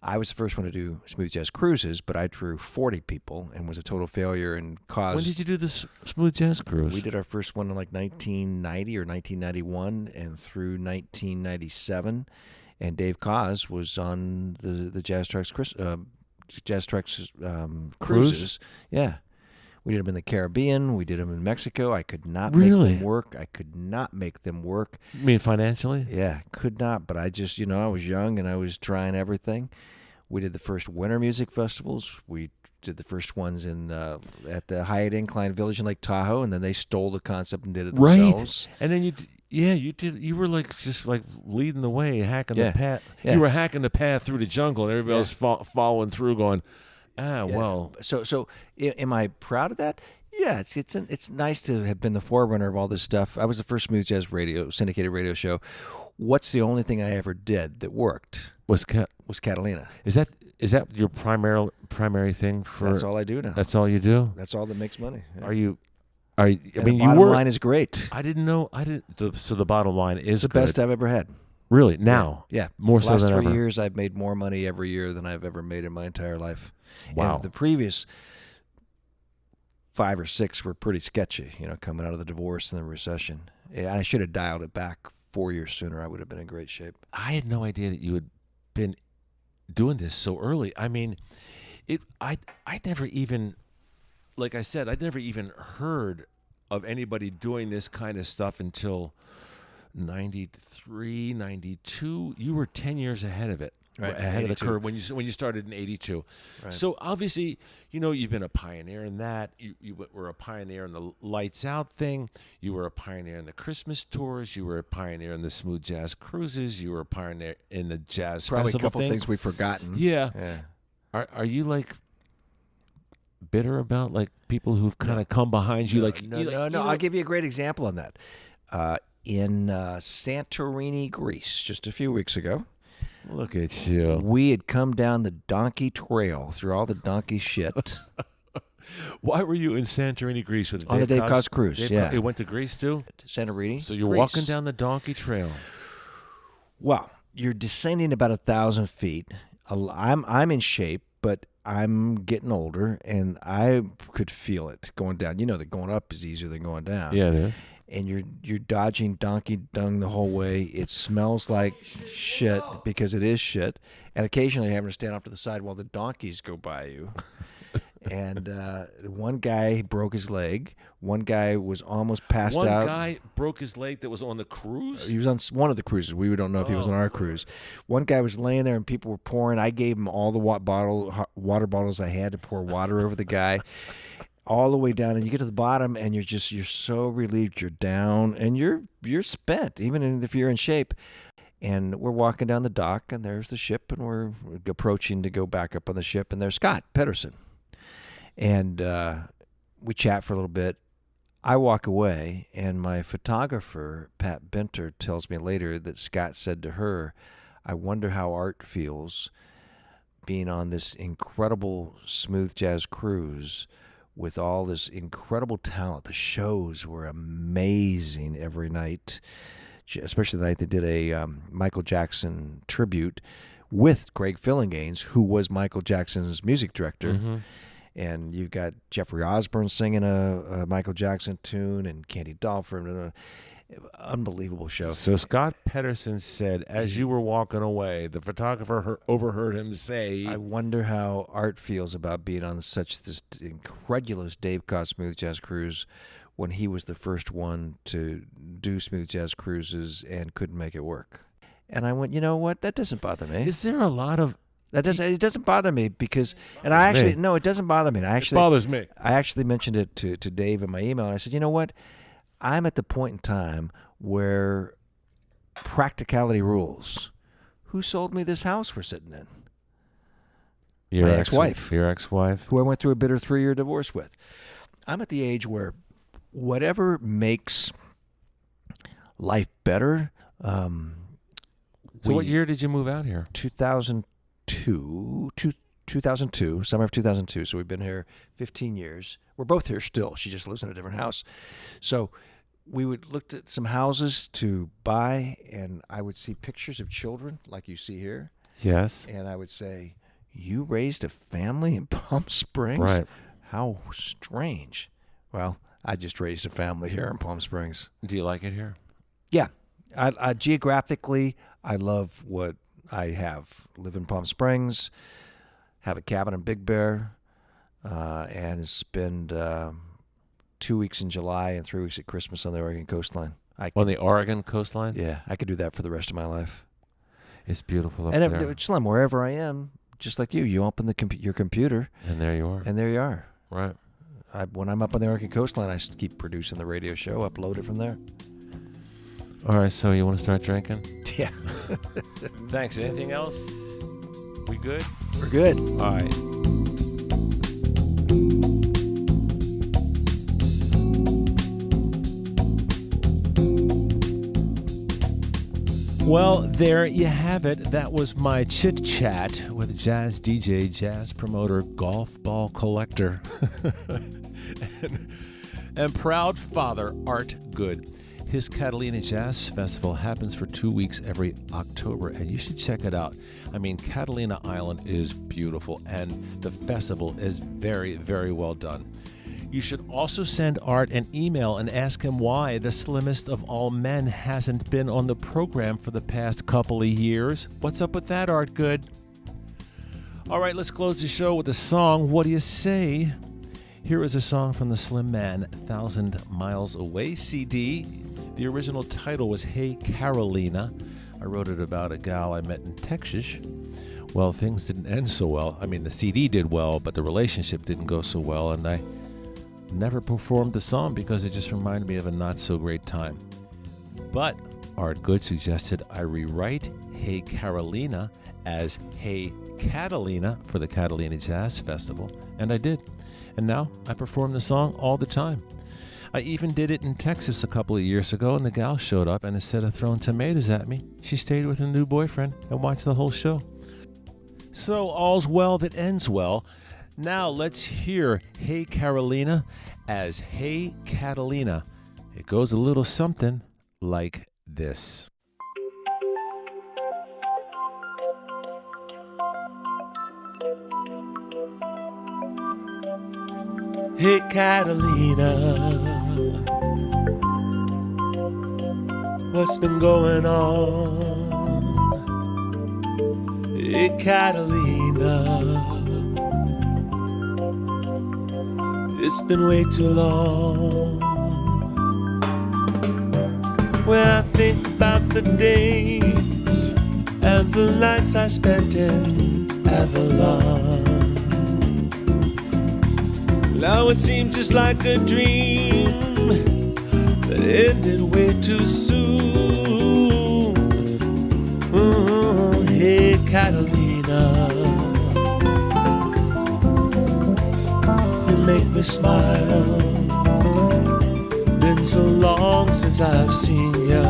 I was the first one to do Smooth Jazz Cruises, but I drew 40 people and was a total failure and caused... When did you do the Smooth Jazz Cruise? We did our first one in like 1990 or 1991 and through 1997. And Dave Cause was on the Jazz Trucks cruises. Yeah. We did them in the Caribbean. We did them in Mexico. I could not Really? make them work. I could not make them work. You mean financially? Yeah, could not. But I just, I was young and I was trying everything. We did the first winter music festivals. We did the first ones at the Hyatt Incline Village in Lake Tahoe, and then they stole the concept and did it themselves. Right. And then you did. You were like just like leading the way, hacking Yeah. the path. Yeah. You were hacking the path through the jungle, and everybody else following through, going, Yeah. well. So am I proud of that? Yeah, it's nice to have been the forerunner of all this stuff. I was the first Smooth Jazz syndicated radio show. What's the only thing I ever did that worked? Was Catalina. Is that your primary thing for? That's all I do now. That's all you do. That's all that makes money. Yeah. Are you? I mean, the you bottom were. line is great. I didn't know. So the bottom line is It's the best I've ever had. Really now. Yeah. More so Last than 3 ever. years, I've made more money every year than I've ever made in my entire life. Wow. And the previous 5 or 6 were pretty sketchy, coming out of the divorce and the recession. And I should have dialed it back 4 years sooner. I would have been in great shape. I had no idea that you had been doing this so early. I mean, I never even, like I said, I'd never even heard of anybody doing this kind of stuff until 93, 92. You were 10 years ahead of it. Right, Ahead of the 82. curve when you started in 82. Right. So obviously, you've been a pioneer in that. You were a pioneer in the Lights Out thing. You were a pioneer in the Christmas tours. You were a pioneer in the Smooth Jazz Cruises. You were a pioneer in the Jazz Probably a Festival couple thing. things we've forgotten. Yeah. Yeah. Are you like bitter about like people who've kind of come behind you? No. I'll give you a great example on that. In Santorini, Greece, just a few weeks ago, Look at you. we had come down the donkey trail through all the donkey shit. Why were you in Santorini, Greece with On the Dave Koz cruise, yeah. You went to Greece too? Santorini. So you're Greece. walking down the donkey trail. Well, you're descending about 1,000 feet. I'm in shape, but I'm getting older, and I could feel it going down. You know that going up is easier than going down. Yeah, it is. And you're dodging donkey dung the whole way. It smells like shit because it is shit. And occasionally you're having to stand off to the side while the donkeys go by you. And one guy broke his leg. One guy was almost passed out. One guy broke his leg that was on the cruise? He was on one of the cruises. We don't know if he was on our cruise. One guy was laying there and people were pouring. I gave him all the water bottles I had to pour water over the guy. All the way down, and you get to the bottom, and you're so relieved you're down, and you're spent, even if you're in shape. And we're walking down the dock, and there's the ship, and we're approaching to go back up on the ship, and there's Scott Pedersen. And we chat for a little bit. I walk away, and my photographer, Pat Benter, tells me later that Scott said to her, "I wonder how Art feels being on this incredible smooth jazz cruise with all this incredible talent." The shows were amazing every night, especially the night they did a Michael Jackson tribute with Greg Fillinganes, who was Michael Jackson's music director. Mm-hmm. And you've got Jeffrey Osborne singing a Michael Jackson tune, and Candy Dolphin. Unbelievable show. So Scott Pedersen said, as you were walking away, the photographer overheard him say, "I wonder how Art feels about being on such this incredulous Dave Koz smooth jazz cruise when he was the first one to do smooth jazz cruises and couldn't make it work." And I went, you know what? That doesn't bother me. Is there a lot of... It doesn't bother me because, and I actually, no, it doesn't bother me. It bothers me. I actually mentioned it to Dave in my email, and I said, you know what? I'm at the point in time where practicality rules. Who sold me this house we're sitting in? Your My ex-wife. Your ex-wife? Who I went through a bitter 3-year divorce with. I'm at the age where whatever makes life better. So what year did you move out here? 2002, summer of 2002. So we've been here 15 years. We're both here still. She just lives in a different house. So we would look at some houses to buy, and I would see pictures of children like you see here. Yes. And I would say, "You raised a family in Palm Springs? Right. How strange." Well, I just raised a family here in Palm Springs. Do you like it here? Yeah. I geographically, I love what I have. Live in Palm Springs, have a cabin in Big Bear, and spend 2 weeks in July and 3 weeks at Christmas on the Oregon coastline. On the Oregon coastline? Yeah, I could do that for the rest of my life. It's beautiful up And there. Slim, wherever I am, just like you open your computer. And there you are. And there you are. Right. When I'm up on the Oregon coastline, I keep producing the radio show, upload it from there. All right, so you want to start drinking? Yeah. Thanks. Anything else? We good? We're good. All right. Well, there you have it. That was my chit-chat with jazz DJ, jazz promoter, golf ball collector, and proud father, Art Good. His Catalina Jazz Festival happens for 2 weeks every October, and you should check it out. I mean, Catalina Island is beautiful, and the festival is very, very well done. You should also send Art an email and ask him why the slimmest of all men hasn't been on the program for the past couple of years. What's up with that, Art Good? All right, let's close the show with a song. What do you say? Here is a song from the Slim Man 1,000 Miles Away CD. The original title was Hey Carolina. I wrote it about a gal I met in Texas. Well, things didn't end so well. I mean, the CD did well, but the relationship didn't go so well, and I never performed the song because it just reminded me of a not-so-great time. But Art Good suggested I rewrite Hey Carolina as Hey Catalina for the Catalina Jazz Festival, and I did. And now I perform the song all the time. I even did it in Texas a couple of years ago, and the gal showed up, and instead of throwing tomatoes at me, she stayed with her new boyfriend and watched the whole show. So all's well that ends well. Now let's hear Hey Carolina as Hey Catalina. It goes a little something like this. Hey Catalina, what's been going on? Hey Catalina, it's been way too long. When I think about the days and the nights I spent in Avalon, now it seems just like a dream that ended way too soon. Hey Catalina, you make me smile. Been so long since I've seen ya.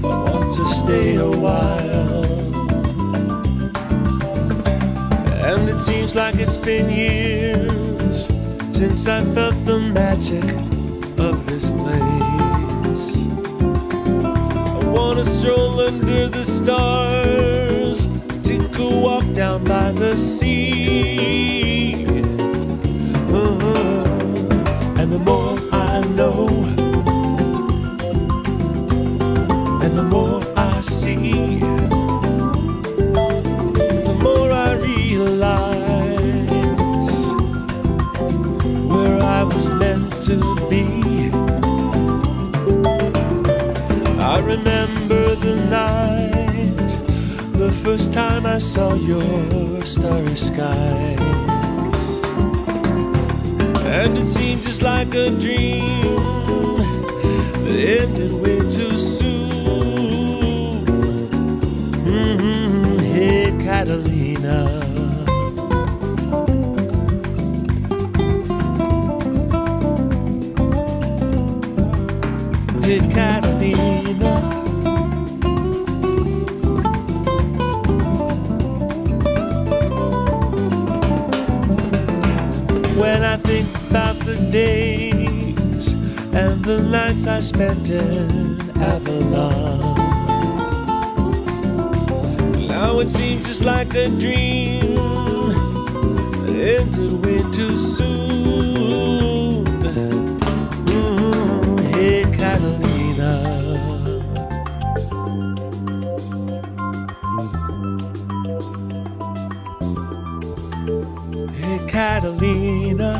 I want to stay a while, and it seems like it's been years since I felt the magic of this place. I wanna stroll under the stars, take a walk down by the sea. And the more I know, and the more I see, the more I realize where I was meant to be. I remember the night, the first time I saw your starry skies. And it seemed just like a dream that ended way too soon. Hey Catalina, hey Catalina, when I think about the days and the nights I spent in Avalon, now it seems just like a dream that ended way too soon. Hey Catalina, hey Catalina,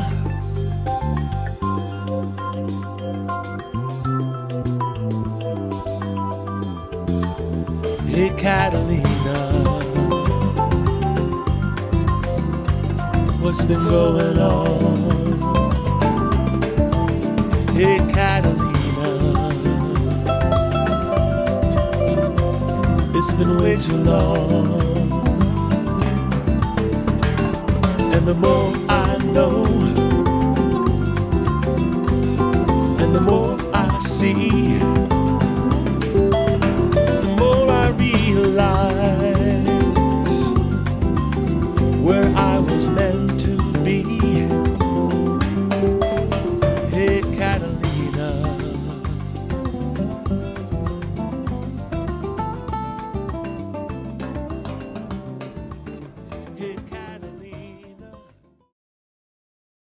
hey Catalina, what's been going on? Hey Catalina, it's been way too long. And the more